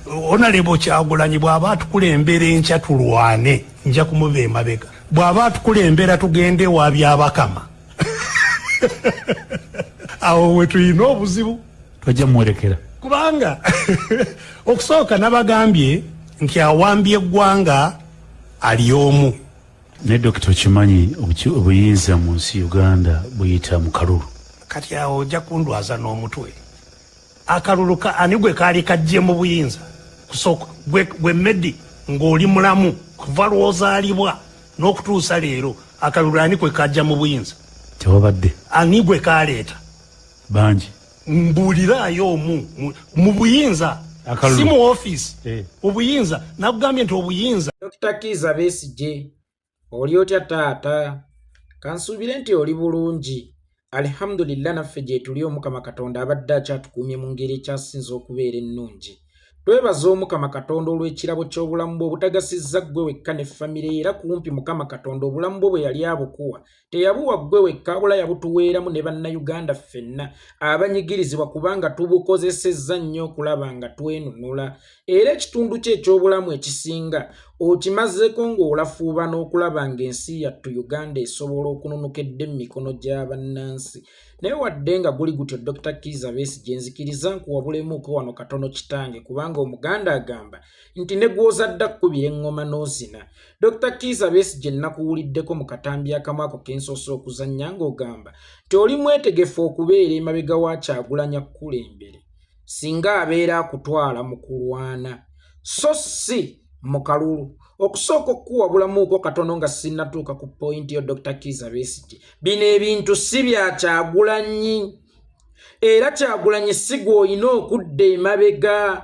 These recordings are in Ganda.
Honorable Kyagulanyi bw'aba atukulembera enkya tulwane nja kumuva emabega. Bw'aba atukulembera tugende wa byabakama. Awo we tulina obuzibu. Tojja mwerekera. Kubanga okusooka nabagambye nti awambye eggwanga ali omu. Ne Dr. Kimanyi obuyinza mu nsi Uganda buyita mu kalulu. Kati awo ojja kundwaza n'omutwe. Akalulu ani gwe kaali kajje mu buyinza. Kusooka gwe Meddi ng'oli mulamu kuva lw'ozaalibwa n'okutuusa leero akalulu ani gwe kajja mu buyinza. Tewabadde. Ani gwe kaaleeta. Bangi. Mbuuliraayo mu buyinza. Si mu office. Obuyinza nakugambye nti obuyinza. Dr. Kizza Besigye oli otya taata kansuubire nti oli bulungi. Alhamdulillah naffe gye tuli Omukama Katonda abadde akyatukuumye mu ngeri ekyasinze okubeera ennungi. Twebaza Omukama Katonda olw'ekirabo ky'obulamu bwo obutagasizza ggwe wekka ne famire era kumpi Mukama Katonda obulamu bwo bwe yali abukuwa teyabuwa ggwe wekka wabula yabutuweeramu ne bannayuganda ffenna abanyigirizibwa kubanga tubukozesezza nnyo okulaba nga twenunula era ekitundu kye eky'obulamu ekisinga okimazzeko ng'olafuuba n'okulaba ng'ensi yattu Uganda esobola okununukedde mu mikono gy'abannansi. Naye wadde nga guli gutyo Dr. Kizza Besigye nzikiriza nkuwabulemuuko wano katono kitange kubanga Omuganda agamba nti ne gw'ozadde akkubira eŋŋoma n'ozina. Dr. Kizza Besigye nakuwuliddeko mu katambi akamu ako kensoose okuzannya ng'ogamba nti oli mwetegefu okubeera emabega wa Kyagulanyi akkulembere singa abeera akutwala mu kulwana so si mu kalulu. Okusooka okuwabulamuuko katono nga sinnatuuka ku pointi yo Dr. Kizza Besigye. Bino ebintu si bya Kyagulanyi era Kyagulanyi si gw'olina okudda emabega.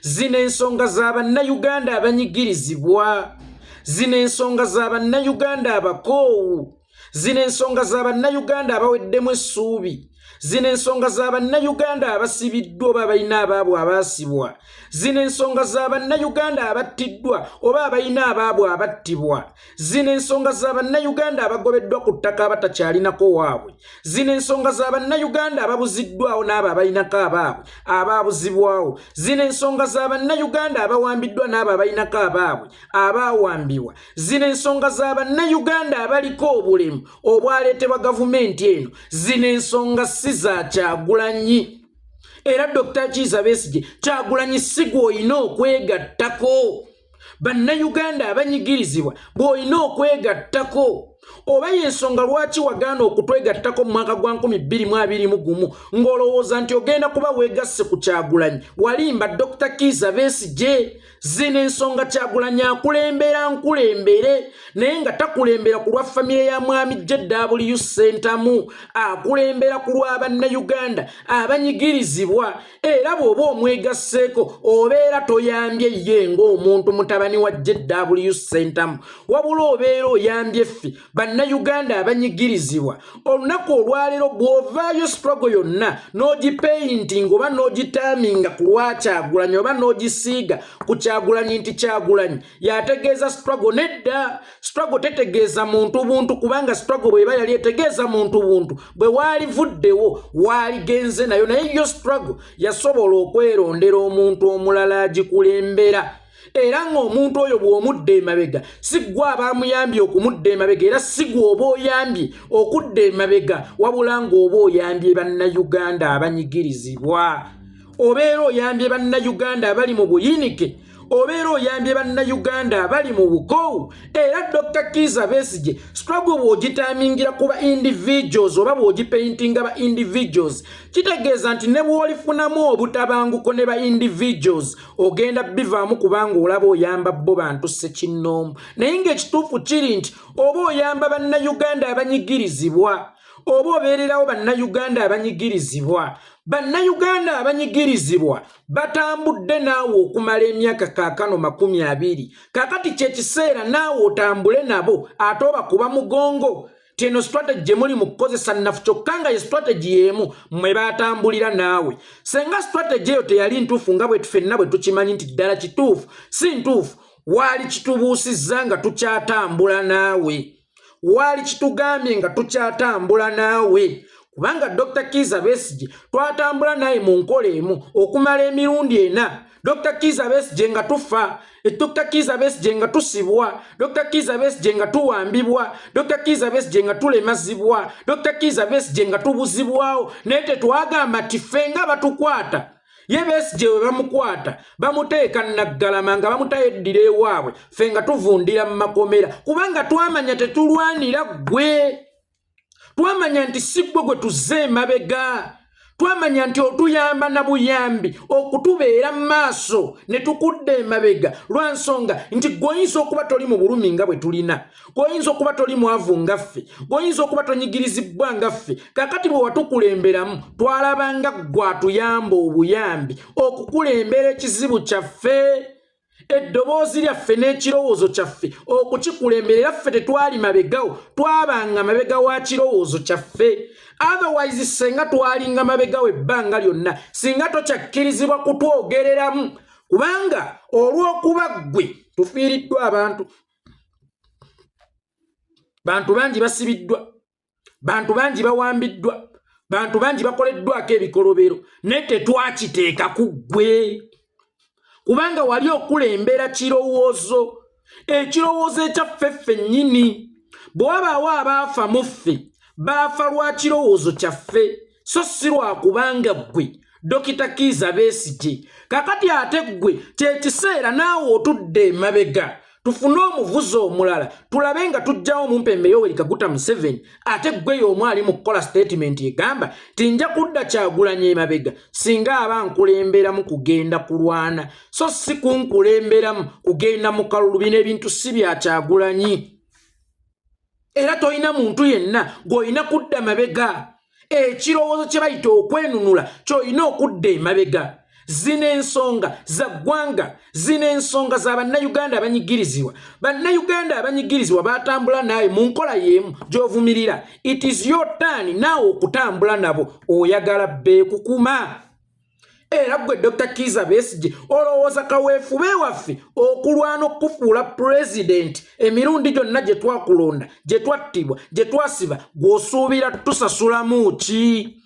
Zino ensonga za bannayuganda abanyigirizibwa, zino ensonga za bannayuganda abakoowu, zino ensonga za bannayuganda abaweddemu essuubi, zino ensonga za bannayuganda abasibiddwa oba abalina abaabwe abaasibwa, zino ensonga za bannayuganda abattiddwa oba abalina abaabwe abattibwa, zino ensonga za bannayuganda abagobeddwa ku ttaka abatakyalinako waabwe, zino ensonga za bannayuganda ababuziddwawo n'abo abalinako abaabwe abaabuzibwawo, zino ensonga za bannayuganda abawambiddwa n'abo abalinako abaabwe abaawambibwa, zino ensonga za bannayuganda abaliko obulemu obwaleetebwa gavumenti eno, zino ensonga si za Kyagulanyi. Era Dr. Kizza Besigye Kyagulanyi si gw'olina okwegattako. Bannayuganda abanyigirizibwa bw'olina okwegattako. Oba y'ensonga lwaki wagaana okutwegattako mu mwaka gwa 2021 ng'olowooza nti ogenda kuba weegasse ku Kyagulanyi walimba Dr. Kizza Besigye. Zino ensonga Kyagulanyi akulembera nkulembere naye nga takulembera ku lwa famire ya mwami JW Sentamu, akulembera ku lwa bannayuganda abanyigirizibwa. Era bw'oba omwegasseeko obeera toyambye ye ng'omuntu mutabani wa JW Sentamu wabula obeera oyambye ffe bannayuganda abanyigirizibwa. Olunaku olwaleero bw'ovaayo struggle yonna n'ogipeyintinga oba n'ogitaaminga ku lwa Kyagulanyi oba n'ogisiiga ku Kyagulanyi nti Kyagulanyi yategeeza struggle. Nedda, struggle tetegeeza muntu buntu kubanga struggle bw'eba yali etegeeza muntu buntu bwe waalivuddewo waaligenze nayo, naye yo struggle yasobola okwerondera omuntu omulala agikulembera. Era ng'omuntu oyo bw'omudda emabega si ggwe abaamuyambye okumudda emabega era si ggwe oba oyambye okudda emabega wabula ng'oba oyambye bannayuganda abanyigirizibwa. Obeera oyambye bannayuganda abali mu buyinike, obeera oyambye bannayuganda abali mu bukoowu. Era Dr. Kizza Besigye struggle bw'ogitaamingira ku ba individuals oba bw'ogipeyintinga ba individuals kitegeeza nti ne bw'olifunamu obutabanguko ne ba individuals ogenda bivaamu kubanga olaba oyamba bo bantu ssekinnoomu. Naye ng'ekituufu kiri nti oba oyamba bannayuganda abanyigirizibwa oba obeererawo bannayuganda abanyigirizibwa. Bannayuganda abanyigirizibwa batambudde naawe okumala emyaka kaakano 20. Kaakati kyekiseera naawe otambule nabo ate obakuba mugongo. Teno strategy muli mu kukozesa nnafu kyokka nga ye strategy y'emu mwe baatambulira naawe. Senga strategy eyo teyali ntuufu nga bwe ffenna bwe tukimanyi nti ddala kituufu si ntuufu, waali kitubuusizza nga tukyatambula naawe, waali kitugambye nga tukyatambula naawe. kubanga Dr. Kizza Besigye twatambula naye mu nkola emu okumala emirundi 4. Dr. Kizza Besigye nga tufa, Dr. Kizza Besigye nga tusibwa, Dr. Kizza Besigye nga tuwambibwa, Dr. Kizza Besigye nga tulemazibwa, Dr. Kizza Besigye nga tubuzibwawo, naye tetwagamba ti ffe nga batukwata. Ye Besigye we bamukwata bamuteeka Naggalama nga bamutayeddira ewaabwe, ffe nga tuvundira mu makomera kubanga twamanya tetulwanira ggwe. Twamanya nti si ggwe gwe tuzze emabega. Twamanya nti otuyamba na buyambi okutubeera mu maaso ne tukudde emabega lwa nsonga nti gwoyinza okuba toli mu bulumi nga bwe tulina, gwoyinza okuba toli mwavu nga ffe, gwoyinza okuba tonyigirizibwa nga ffe. Kakati bwe watukulemberamu twalabanga gwatuyamba obuyambi okukulembera ekizibu kyaffe, eddoboozi lyaffe n'ekirowoozo kyaffe okukikulemberera. Ffe tetwali mabegawo, twabanga mabega wa kirowoozo kyaffe. Otherwise senga twalinga mabegawo ebbanga lyonna singa tokyakkirizibwa kutwogereramu, kubanga olw'okuba ggwe tufiiriddwa abantu. Bantu bangi basibiddwa, bantu bangi bawambiddwa, bantu bangi bakoleddwako ebikolobero, naye tetwakiteeka ku ggwe kubanga wali okulembera kirowoozo, ekirowoozo ekyaffe ffennyini. Bwe wabaawo abaafa mu ffe baafa lwa kirowoozo kyaffe, so si lwa kubanga ggwe Dr. Kizza Besigye. Kakati ate ggwe kye kiseera naawe otudde emabega tufune omuvuzi omulala tulabe nga tujjawo mu mpembe Yoweri Kaguta Museveni, ate ggwe y'omu ali mu kukola statement egamba tinja kudda Kyagulanyi emabega singa aba nkulemberamu kugenda kulwana, so si kunkulemberamu kugenda mu kalulu. Bino ebintu si bya Kyagulanyi. Era toyina muntu yenna gw'oyina kudda mabega. Ekirowoozo kye bayita okwenunula ky'oyina okudda emabega. Zino ensonga za ggwanga, zino ensonga za bannayuganda abanyigirizibwa. Bannayuganda abanyigirizibwa batambula naye mu nkola y'emu gy'ovumirira. It is your turn naawe okutambula nabo, oyagala beekukuma. Era gwe Dr. Kizza Besigye olowooza kaweefube waffe okulwana okufuula president emirundi gyonna gye twakulonda, gye twattibwa, gye twasiba, gw'osuubira tusasulamu ki?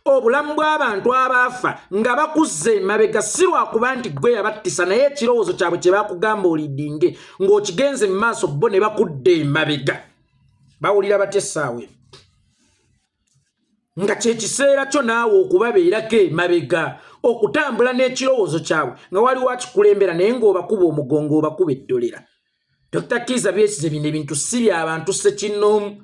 Obulamu bw'abantu abaafa nga bakuzze emabega si lwakuba nti ggwe yabattisa, naye ekirowoozo kyabwe kye bakugamba olidinge ng'okigenze mu maaso bo ne bakudde emabega. Bawulira batya essaawa nga kye kiseera kyo naawe okubabeerako emabega, okutambula n'ekirowoozo kyabwe nga waliwo akikulembera naye ng'obakuba omugongo obakuba eddolera. Dr. Kizza Besigye bino ebintu si by'abantu ssekinnoomu,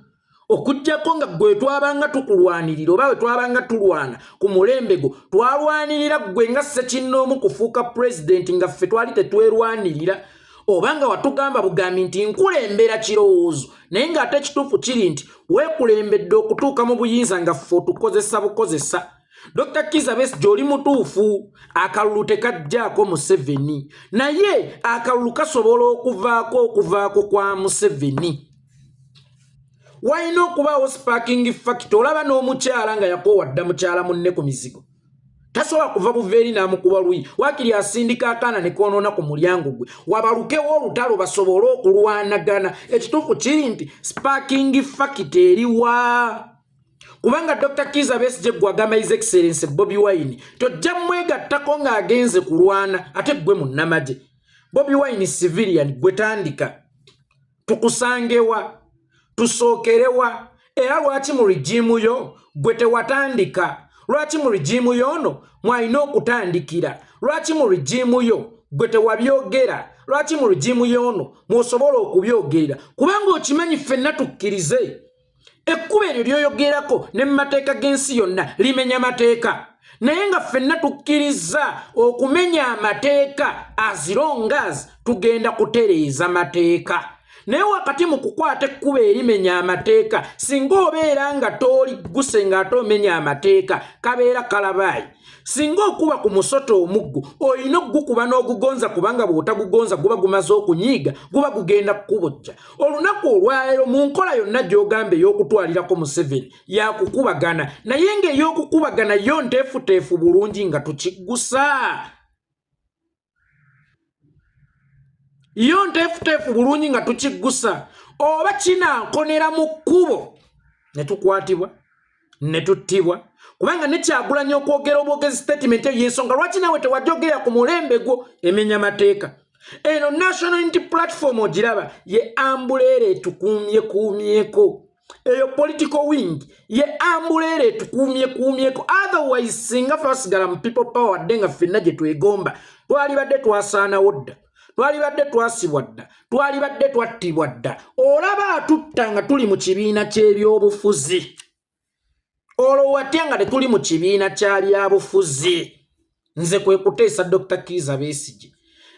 okuggyako nga ggwe twabanga tukulwanirira oba bwe twabanga tulwana ku mulembe gwo twalwanirira ggwe nga ssekinnoomu kufuuka pulezidenti nga ffe twali tetwerwanirira, obanga watugamba bugambi nti nkulembera kirowoozo naye ng'ate ekituufu kiri nti weekulembedde okutuuka mu buyinza nga ffe otukozesa bukozesa. Dr. Kizza Besigye oli mutuufu, akalulu tekajjaako Museveni, naye akalulu kasobola okuvaako kwa Museveni. Wayina okubaawo sparking factor. Olaba n'omukyala nga yakoowadda mukyala munne ku mizigo, tasobola kuva buveeri n'amukuba luyi, waakiri asindika akaana ne koonoona ku mulyango gwe, wabalukewo olutalo basobole okulwanagana. Ekituufu kiri nti sparking factor eriwa, kubanga Dr. Kizza Besigye gwagamba His Excellency Bobi Wine tojja mwegattako ng'agenze kulwana, ate gwe munnamagye. Bobi Wine civilian gwe tandika, tukusangewa tusookerewa. Era lwaki mu regimu yo gwe tewatandika? Lwaki mu regimu yono mwalina okutandikira? Lwaki mu regimu yo gwe tewabyogera? Lwaki mu regimu yono mwosobola okubyogerera? Kubanga okimanyi ffenna tukkirize ekkubo eryo lyoyogerako ne mu mateeka g'ensi yonna limenya mateeka, naye nga ffenna tukkiriza okumenya amateeka as long as tugenda kutereeza mateeka. Naye wakati mu kukwata ekkubo erimenya amateeka singa obeera nga toligguse ng'ate omenya amateeka kabeera kalabaayi. Singa okuba ku musoto omuggo olina okugukuba n'ogugonza, kubanga bw'otagugonza guba gumaze okunyiiga, guba gugenda kukubojja. Olunaku olwaleero mu nkola yonna gy'ogamba ey'okutwalirako Museveni yakukubagana, naye ng'ey'okukubagana yo nteefuteefu bulungi nga tukiggusa. Yo nteefuteefu bulungi nga tukiggusa. Oba kinankonera mu kkubo ne tukwatibwa, ne tuttibwa kubanga ne Kyagulanyi okwogera obwogezi statement y'ensonga lwaki nawe tewajogera ku mulembe gwo emenya mateeka eno National Unity Platform ogiraba ye ambulere tukumyeko eyo political wing ye ambulere tukumyeko otherwise singa fasigala mu people power denga finna gye twegomba twali badde twasaana wodda twali badde twasibwa dda twali badde twattibwa dda olaba atuttanga tuli mu kibiina ky'ebyobufuzi olowatya nga tetuli mu kibiina kya byabufuzi nze kwe kuteesa Dr. Kizza Besigye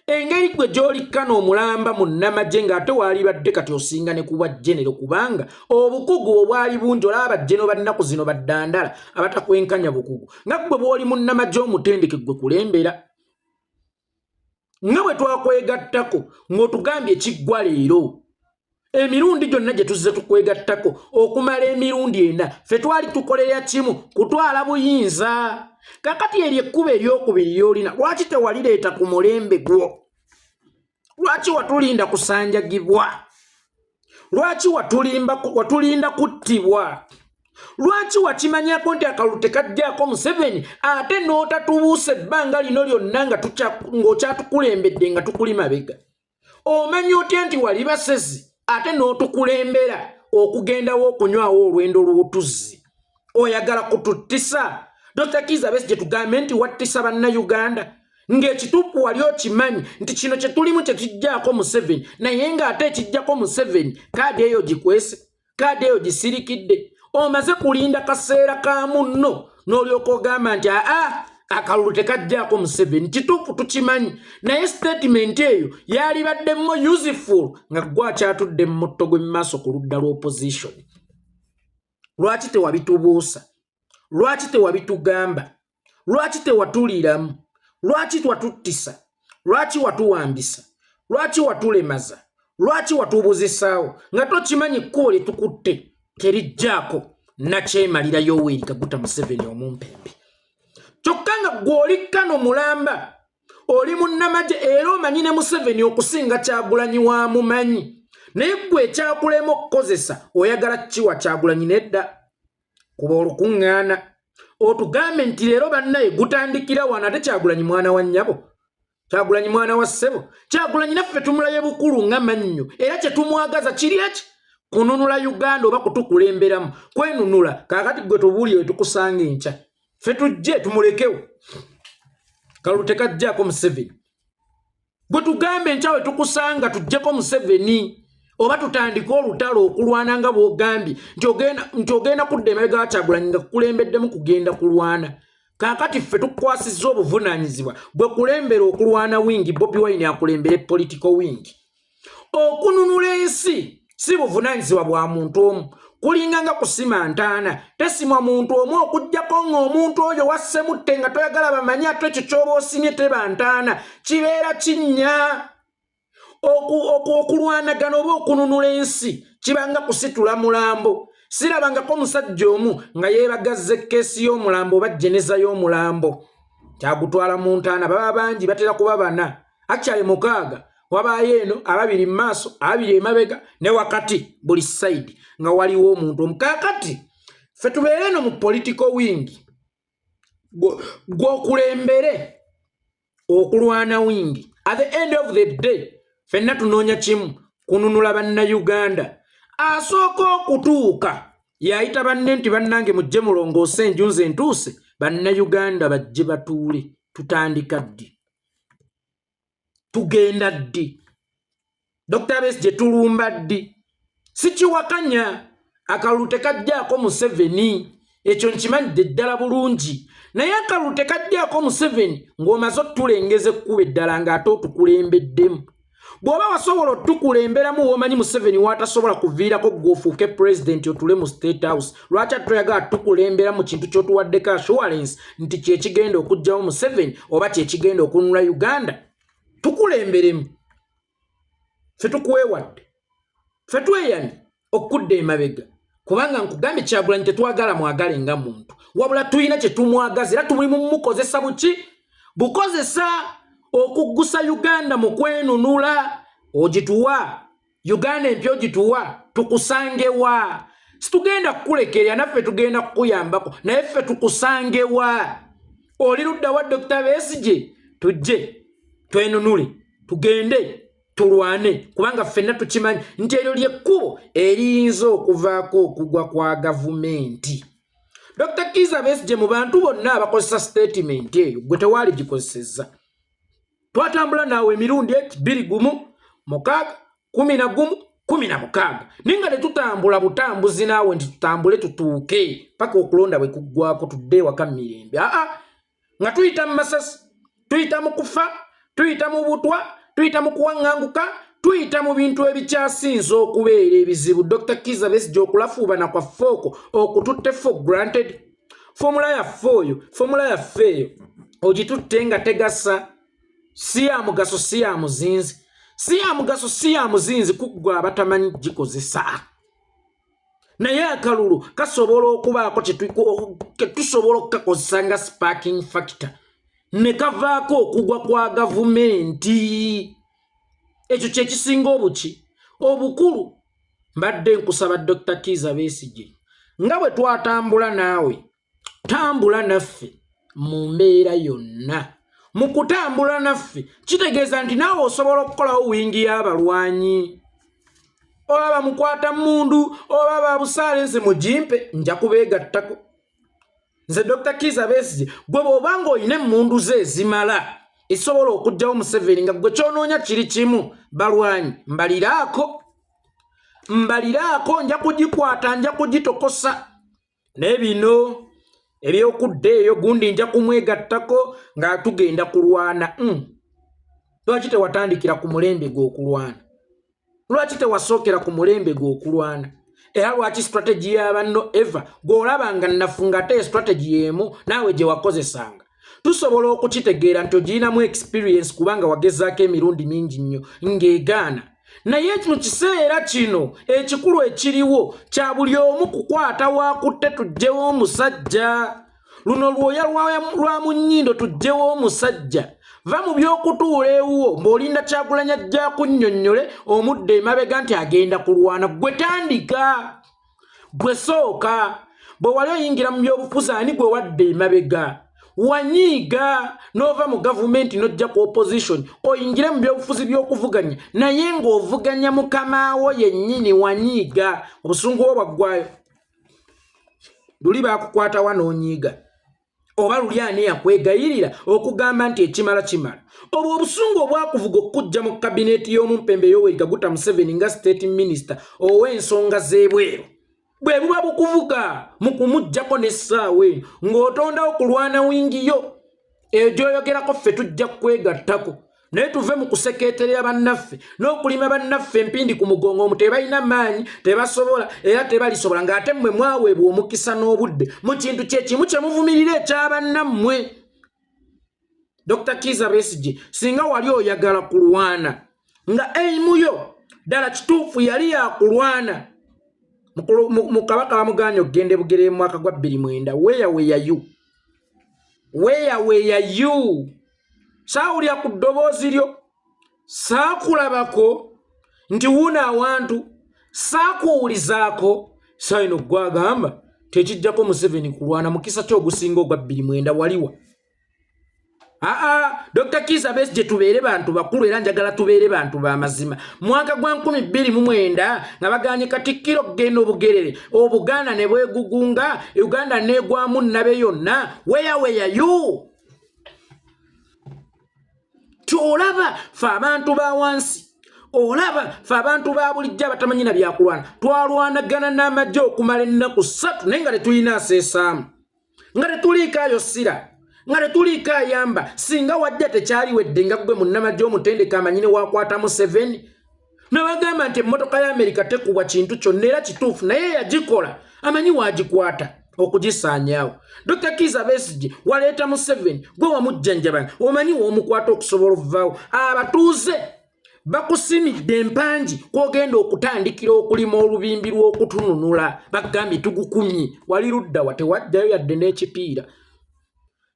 engeri gwe gy'olikana omulamba mu nnamagye ng'ate waali badde kati osinga ne kuba genero kubanga obukugu obwali bungi olaba bajjeno bannaku zino baddandala abatakwenkanya bukugu nga gwe bw'oli mu nnamagye omutendeke gwe kulembera nga bwe twakwegattako ng'otugambye ekiggwa leero emirundi gyonna gye tuzze tukwegattako okumala emirundi ena ffe twali tukolera kimu kutwala buyinza kakati eryo ekkuba eryokubiri lyolina lwaki tewalireeta ku mulembe gwo lwaki watulinda kusanjagibwa lwaki watulinda kuttibwa lwaki wakimanyako nti akalulu tekajjaako Museveni ate n'otatubuusa ebbanga lino lyonna ng'okyatukulembedde nga tukuli mabega omanyi otya nti wali basezi ate n'otukulembera okugendawo okunywawo olwendo lw'otuzzi oyagala kututtisa Dr. Kizza Besigye tugambe nti wattisa bannayuganda ng'ekituufu wali okimanyi nti kino kye tulimu kye kijjaako Museveni naye ng'ate ekijjako Museveni kaadi eyo gikwese kaadi eyo gisirikidde omaze kulinda kaseera ka munno n'olyoka ogamba nti akalulu tekajjaako Museveni kituufu tukimanyi naye statement eyo yali baddemu useful nga gwe akyatudde mu mutto gwe mu maaso ku ludda lw'opposition lwaki tewabitubuusa lwaki tewabitugamba lwaki tewatuliramu lwaki watuttisa lwaki watuwambisa lwaki watulemaza lwaki watubuzisaawo nga tokimanyi kkubo lye tukutte terijjaako nakyemalira Yoweri Kaguta Museveni omumpembe kyokka nga gw'olikkano mulamba oli munnamagye era omanyi ne Museveni okusinga Kyagulanyi wa mumanyi naye gwe ekyakulema okukozesa oyagala kiwa Kyagulanyi nedda kuba olukuŋŋaana otugambe nti leero bannaye gutandikira wano ate Kyagulanyi mwana wa nnyabo Kyagulanyi mwana wa ssebo Kyagulanyi naffe tumulaye bukulu nga mannyo era kye tumwagaza kiri eki kununula Uganda oba kutukulemberamu kwenunula kaakati gwe tubuulire tukusanga enkya ffe tujje tumulekewo kalulu tekajjaako Museveni gwe tugambe enkya we tukusanga tujjeko Museveni oba tutandika olutalo okulwana nga bw'ogambye nti ogenda kudda emabega wa Kyagulanyi nga kukulembeddemu kugenda kulwana kaakati ffe tukwasizza obuvunaanyizibwa bwe kulembera okulwana wingi Bobi Wine akulembere political wingi okununula ensi si buvunaanyizibwa bwa muntu omu kulinga nga kusima ntaana tesimwa muntu omu okujjako ng'omuntu oyo wassemutte nga toyagala bamanyi ate ekyo ky'oba osimye teba ntaana kibeera kinnya okulwanagana oba okununula ensi kibanga kusitula mulambo sirabangako musajja omu nga yeebagazza ekkeesi y'omulambo oba jeneza y'omulambo kyagutwala mu ntaana baba bangi batera kuba bana akyali mukaaga wabaayo eno ababiri mu maaso ababiri emabega ne wakati buli side nga waliwo omuntu omukaakati ffe tubeere eno mu political wing gw'okulembere okulwana wingi at the end of the day ffenna tunoonya kimu kununula bannayuganda asooka okutuuka yayita banne nti bannange mujje mulongoose enju nze ntuuse bannayuganda bajje batuule tutandika ddi tugenda ddi Dr. Besigye tulumba ddi sikiwakanya akalulu tekajjaako Museveni ekyo nkimanyidde ddala bulungi naye akalulu tekajjaako Museveni ng'omaze otulengeza ekkuba eddala ng'ate otukulembeddemu bw'oba wasobola otukulemberamu w'omanyi Museveni w'atasobola kuviirako gw'ofuuke pulezidenti otule mu State House lwaki atoyagala tukulembera mu kintu ky'otuwaddeko assurance nti kyekigenda okuggyawo Museveni oba kyekigenda okununula Uganda tukulemberemu ffe tukuweewadde ffe tweyamye okudda emabega kubanga nkugambye Kyagulanyi tetwagala mwagale nga muntu wabula tulina kye tumwagaza era tuli mu mukozesa buki bukozesa okuggusa Uganda mu kwenunula ogituwa Uganda empya ogituwa tukusangewa situgenda kukulekerera naffe tugenda kukuyambako naye ffe tukusangewa oli ludda wa Dr. Besigye tujje twenunule tugende tulwane kubanga ffenna tukimanyi nti eryo lyekkubo eriyinza okuvaako okugwa kwa gavumenti. Dr. Kizza Besigye mu bantu bonna abakozesa statement eyo gwe tewaali gikozesezza. Twatambula naawe emirundi 2 6 11 16 ninga tetutambula butambuzi naawe nti tutambule tutuuke paka okulonda bwe kuggwako tudde ewaka mirembe. Nga tuyita mu masasi, tuyita mu kufa, tuyita mu butwa, tuyita mu kuwaŋŋanguka, tuyita mu bintu ebikyasinza okubeera ebizibu. Dr. Kizza Besigye okulafuubana kwaffe okwo okututte for granted. Formula yaffe oyo, formula yaffe eyo ogitutte nga tegasa, si ya mugaso si ya muzinzi, si ya mugaso si ya muzinzi kuggwa abatamanyi gikozesa. Naye akalulu kasobola okubaako ketusobola okukakozesa nga sparking factor ne kavaako okugwa kwa gavumenti. Ekyo kyekisinga obukulu. Mbadde nkusaba Dr. Kizza Besigye nga bwe twatambula naawe tambula naffe mu mbeera yonna. Mu kutambula naffe kitegeeza nti naawe osobola okukolawo wingi y'abalwanyi. Olaba mukwata mundu olaba busaale nze mujimpe nja kubeegattako. Nze Dr. Kizza Besigye gwe bw'obanga oyina emmundu ze ezimala esobola okugyawo Museveni nga gwe kyonoonya kiri kimu balwanyi mbaliraako nja kugikwata nja kugitokosa. Naye bino ebyokudda eyo gundi nja kumwegattako nga tugenda kulwana. Lwaki tewatandikira ku mulembe gw'okulwana? Lwaki tewasookera ku mulembe gw'okulwana? Era lwaki strategy y'abanno eva gw'olaba nga nafunga ate strategy y'emu naawe gye wakozesanga? Tusobola okukitegeera nti ogirinamu experience kubanga wagezaako emirundi mingi nnyo ng'egaana. Naye mu kiseera kino ekikulu ekiriwo kya buli omu kukwata waakutte tuggyewo omusajja. Luno lwoya lwa mu nnyindo tuggyewo omusajja. Va mu by'okutuula ewuwo ng'olinda Kyagulanyi ajja kunnyonnyole omudde emabega nti agenda kulwana. Gwe tandika, gwe sooka. Bwe wali oyingira mu byobufuzi ani gwe wadde emabega? Wanyiiga n'ova mu gavumenti n'ojja ku opposition oyingire mu byobufuzi by'okuvuganya naye ng'ovuganya mukamaawo yennyini wanyiiga. Obusungu bwo bwaggwayo. Luli baakukwata wa n'onyiiga? Oba luli ani yakwegayirira okugamba nti ekimala kimala? Obwo obusungu obwakuvuga okujja mu kabineeti y'omumpembe Yoweri Kaguta Museveni nga state minister ow'ensonga z'ebweru bwe buba bukuvuga mu kumuggyako n'essaawa eno ng'otondawo kulwana wingiyo. Eyo gy'oyogerako ffe tujja kwegattako naye tuve mu kusekeeterera bannaffe n'okulima bannaffe empindi ku mugongo omu tebalina maanyi tebasobola era tebalisobola ng'ate mmwe mwaweebwa omukisa n'obudde mu kintu kyekimu kye muvumirira ekyabannammwe. Dr. Kizza Besigye singa wali oyagala kulwana nga eimuyo ddala kituufu yali yakulwana mu Kabaka bamuganya okugenda Bugere mu mwaka gwa 2009 where were you? Saawulira ku ddoboozi lyo, saakulabako nti wuuna awantu, saakuwulizaako. Saa ino gwagamba tekijjako Museveni kulwana mukisa ky'ogusinga ogwa 2009 waliwa. Dr. Kizza Besigye tubeere bantu bakulu era njagala tubeere bantu b'amazima. Mwaka gwa 2009 nga baganye Katikkiro kugenda Obugerere, Obuganda ne bwegugunga, Uganda neegwamu nabe yonna. Where were you? Olaba fe abantu ba wansi, olaba fe abantu ba bulijjo abatamanyina byakulwana. Twalwanagana n'amagye okumala ennaku 3 naye nga tetulina aseesaamu, nga tetuliikaayo ssira, nga tetuliiko ayamba. Singa wajja tekyali wedde nga gwe munnamagye omutendeka amanyine wakwata Museveni n'abagamba nti emmotoka ya Amerika tekubwa kintu kyonna era kituufu naye yagikola amanyi waagikwata okugisaanyaawo. Dr. Kizza Besigye waleeta Museveni gwe wamujjanjabana omanyi w'omukwata okusobola okuvaawo. Abatuuze bakusimidde empangi kw'ogenda okutandikira okulima olubimbi lw'okutununula bagambye tugukumye. Wali ludda wa tewajjayo yadde n'ekipiira.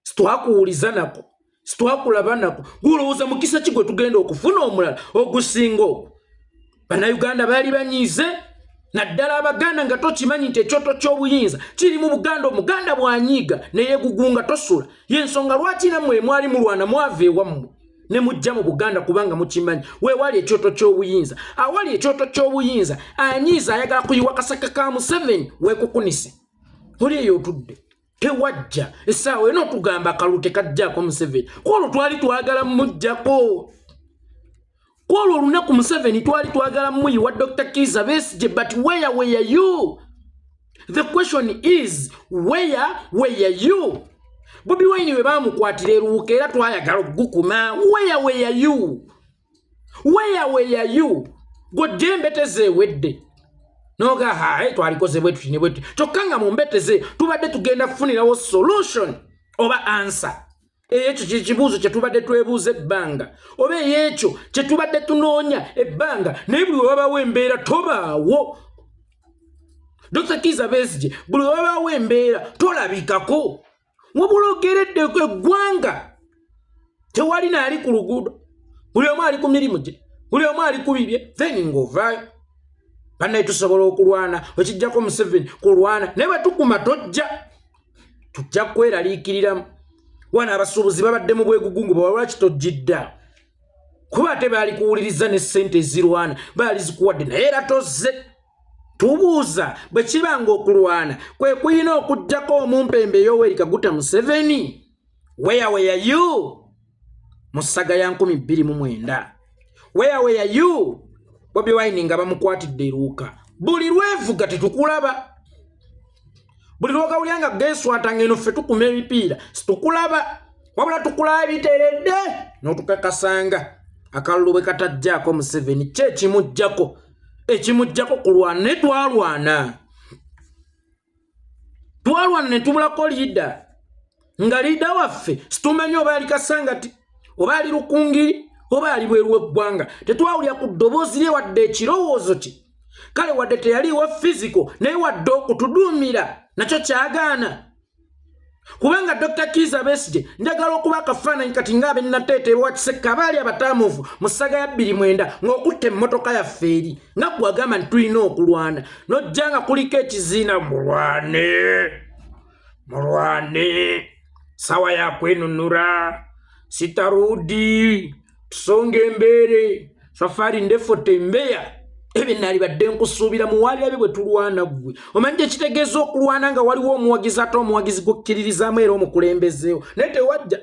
Situwakuwuliza nako, situwakulaba nako. Gulowooza mukisa ki gwe tugenda okufuna omulala ogusinga ogwo? Bannayuganda baali banyiize naddala abaganda nga tokimanyi nti ekyoto ky'obuyinza kiri mu Buganda. Omuganda bw'anyiiga ne yeegugunga tosula. Y'ensonga lwaki nammwe mwali mulwana mwava ewammwe ne mujja mu Buganda kubanga mukimanyi weewali ekyoto ky'obuyinza. Awali ekyoto ky'obuyinza anyiiza ayagala kuyiwa kasaka ka Museveni weekukunise. Oli eyo otudde tewajja essaawa eno otugamba akalulu tekajjaako Museveni. Kwolwo twali twagala mujjako. Kwolwo olunaku Museveni twali twagala muyiwa Dr. Kizza Besigye, but where were you? The question is where you? Bobi Wine we bamukwatira eruuka era twayagala okugukuma. Where were you? Godde mbeteze wedde. Noga hae twalikoze bwetu kine bwetu. Kyokka mu mbeteze tubadde tugenda kufunirawo solution oba answer. Ekyo kibuuzo kye tubadde twebuuza ebbanga. Oba ekyo kye tubadde tunoonya ebbanga. Naye buli wabaawo embeera tobaawo. Dr. Kizza Besigye buli wabaawo embeera tolabikako. Wabula ogeredde eggwanga tewali naali ku luguudo. Buli omu ali ku mirimu gye. Buli omu ali ku bibye. Then ng'ovaayo. Bannaye tusobola okulwana wekijjako Museveni kulwana naye batukuma tujja kweraliikiriramu. Wana abasuubuzi babadde mu bwegugungu bwalwaki tojjidda. Kuba ate baali kuwuliriza ne ssente ezirwana baali zikuwadde naye era tozze. Tubuuza bwe kibanga okulwana kwe kuyina okujjako omumpembe Yoweri Kaguta Museveni. Where were you? Mu ssaga ya 2029. Where were you? Bobi Wine nga bamukwatidde eruuka. Buli lwevuga tetukulaba. Buli lwogawulyanga geswatanga eno ffe tukuma ebipiira situkulaba. Wabula tukulaba biteeredde n'otukakasanga akalulu bwe katajjaako Museveni kye ekimujjako kulwana ne twalwana ne tubulako liida nga liida waffe situmanyi oba ali Kasangati oba ali Rukungiri oba ali bweru w'eggwanga. Tetwawulira ku ddoboozi lye wadde ekirowoozo kye. Kale wadde teyaliwo physical naye wadde okutuduumira nakyo kyagaana. Kubanga Dr. Kizza Besigye njagala okuba akafaananyi kati ng'abe Nateete wa Kisekka abaali abataamuvu mu ssaga ya 29 ng'okutta emmotoka yaffe eri nga gwagamba nti tulina okulwana n'ojja nga kuliko ekiziina mulwane sawa ya kwenunura sitarudi tusonga embeere safari ndefu tembeya. Ebe nali badde nkusuubira muwali abe bwe tulwana gwe. Omanyi ekitegeeza okulwana nga waliwo omuwagizi ate omuwagizi gukkiririzaamu era omukulembezeewo naye tewajja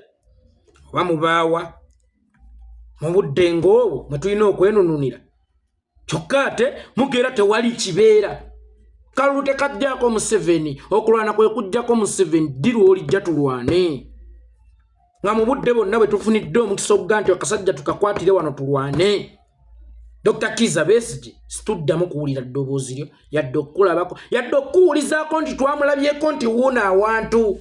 oba mubaawa mu budde ng'obwo mwe tulina okwenununira. Kyokka ate mugeera tewali kibeera. Kalulu tekajjaako Museveni. Okulwana kwe kujjako Museveni ddi lw'olijja tulwane. Nga mu budde bonna bwe tufunidde omukisa okuga nti akasajja tukakwatire wano tulwane. Dr. Kizza Besigye situddamu kuwulira ddoboozi lyo yadde okukulabako yadde okuwulizaako nti twamulabyeko nti wuuna awantu.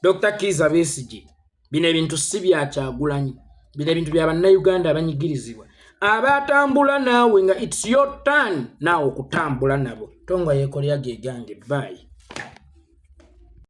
Dr. Kizza Besigye bino ebintu si bya Kyagulanyi. Bino ebintu bya bannayuganda abanyigirizibwa abatambula naawe nga it's your turn naawe okutambula nabo. Tonga yeekolera ge gange bye.